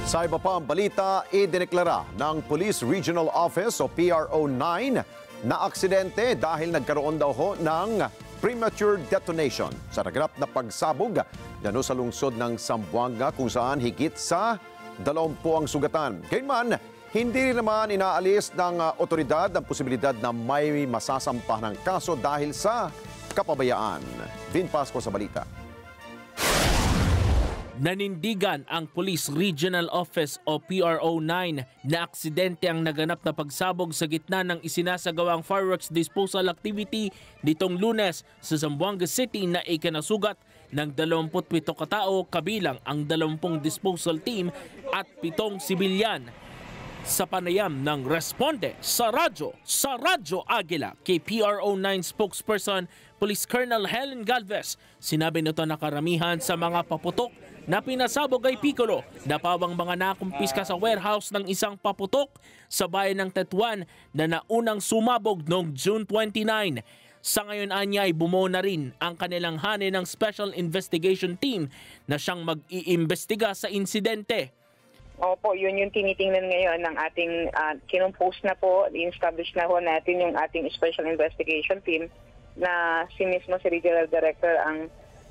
Sa iba pa ang balita, idineklara ng Police Regional Office o PRO9 na aksidente dahil nagkaroon daw ho ng premature detonation sa naganap na pagsabog dyan sa lungsod ng Zamboanga kung saan higit sa 20 ang sugatan. Gayunman, hindi naman inaalis ng otoridad ang posibilidad na may masasampahan ng kaso dahil sa kapabayaan. Vin Pasco sa balita. Nanindigan ang Police Regional Office o PRO9 na aksidente ang naganap na pagsabog sa gitna ng isinasagawang fireworks disposal activity nitong Lunes sa Zamboanga City na ikinasugat ng 27 katao kabilang ang 20 disposal team at 7 sibilyan. Sa panayam ng responde sa Radyo Aguila kay PRO9 spokesperson Police Colonel Helen Galvez, sinabi nito na karamihan sa mga paputok na pinasabog ay Piccolo na pawang mga nakumpiska sa warehouse ng isang paputok sa bayan ng Tetuan na naunang sumabog noong June 29. Sa ngayon anya ay bumuo na rin ang kanilang hanay ng Special Investigation Team na siyang mag-iimbestiga sa insidente. Opo, yun yung tinitingnan ngayon ng ating kinumpose na po, i-establish na po natin yung ating Special Investigation Team na si mismo si Regional Director ang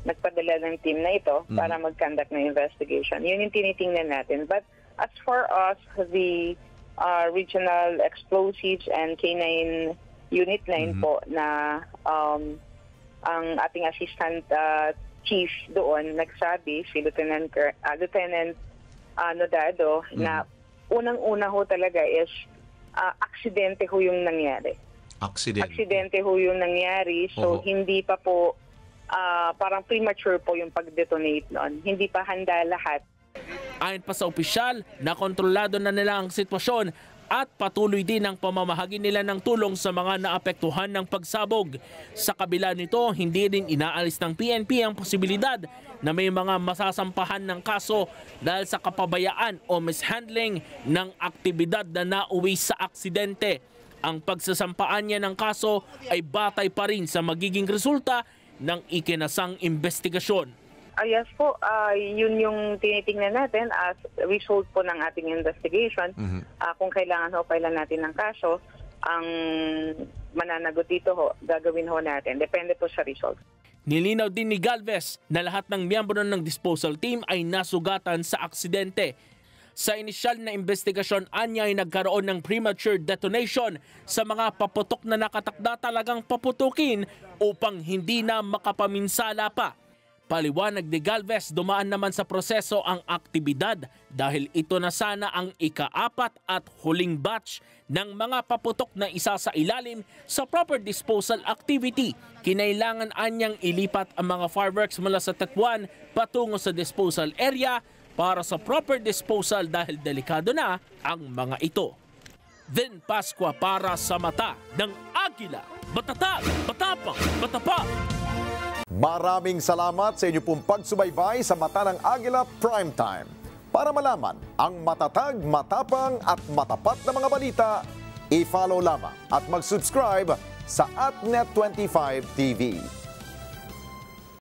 nagpadala ng team na ito para mag-conduct ng investigation. Yun yung tinitingnan natin. But as for us, the Regional Explosives and K9 Unit 9 po na ang ating Assistant Chief doon nagsabi, si Lieutenant Nodado, na unang-una ho talaga is aksidente ho yung nangyari. Aksidente ho yung nangyari, so hindi pa po parang premature po yung pag-detonate noon. Hindi pa handa lahat. Ayon pa sa opisyal, nakontrolado na nila ang sitwasyon at patuloy din ang pamamahagi nila ng tulong sa mga naapektuhan ng pagsabog. Sa kabila nito, hindi rin inaalis ng PNP ang posibilidad na may mga masasampahan ng kaso dahil sa kapabayaan o mishandling ng aktibidad na nauwi sa aksidente. Ang pagsasampaan niya ng kaso ay batay pa rin sa magiging resulta ng ikinasang investigasyon. Yes po, yun yung tinitingnan natin as result po ng ating investigation. Kung kailangan natin ng kaso, ang mananagot dito gagawin natin. Depende po sa result. Nilinaw din ni Galvez na lahat ng miyembro ng disposal team ay nasugatan sa aksidente. Sa inisyal na investigasyon, anya ay nagkaroon ng premature detonation sa mga paputok na nakatakda talagang paputukin upang hindi na makapaminsala pa. Paliwanag ni Galvez, dumaan naman sa proseso ang aktibidad dahil ito na sana ang ika-4 at huling batch ng mga paputok na isa sa ilalim sa proper disposal activity. Kinailangan anyang ilipat ang mga fireworks mula sa Tetuan patungo sa disposal area para sa proper disposal dahil delikado na ang mga ito. Vin Pasqua para sa Mata ng Agila. Batatag, batapang, batapa. Maraming salamat sa inyo pong pagsubaybay sa Mata ng Agila Primetime. Para malaman ang matatag, matapang at matapat na mga balita, i-follow lamang at mag-subscribe sa AtNet25 TV.